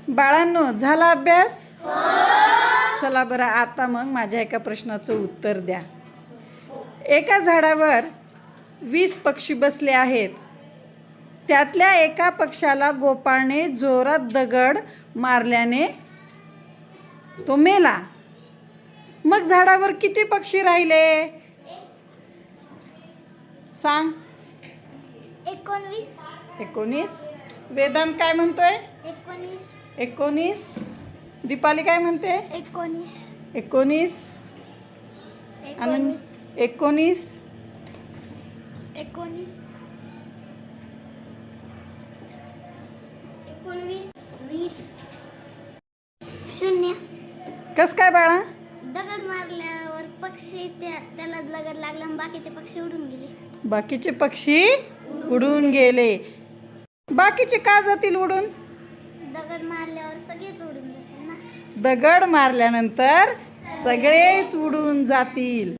बाळांनो, झाला अभ्यास? चला बरं, आता मग माझ्या एका प्रश्नाचं उत्तर द्या. एका झाडावर 20 पक्षी बसले आहेत. त्यातल्या एका पक्षाला गोपाळने जोरात दगड मारल्याने तो मेला. मग झाडावर किती पक्षी राहिले? सांग. 19. 19. वेदांत काय म्हणतोय? 19. 19. दीपाली काय म्हणते? 19. 19. आनंद 19. 19. 20. 0. कस काय बाळा? दगड मारल्यावर पक्षी त्याला दगड लागला आणि बाकीचे पक्षी उडून गेले. बाकीचे पक्षी उडून गेले. बाकीचे का जातील उडून? दगड मारल्यावर सगळेच उडून जातील ना. दगड मारल्यानंतर सगळेच उडून जातील.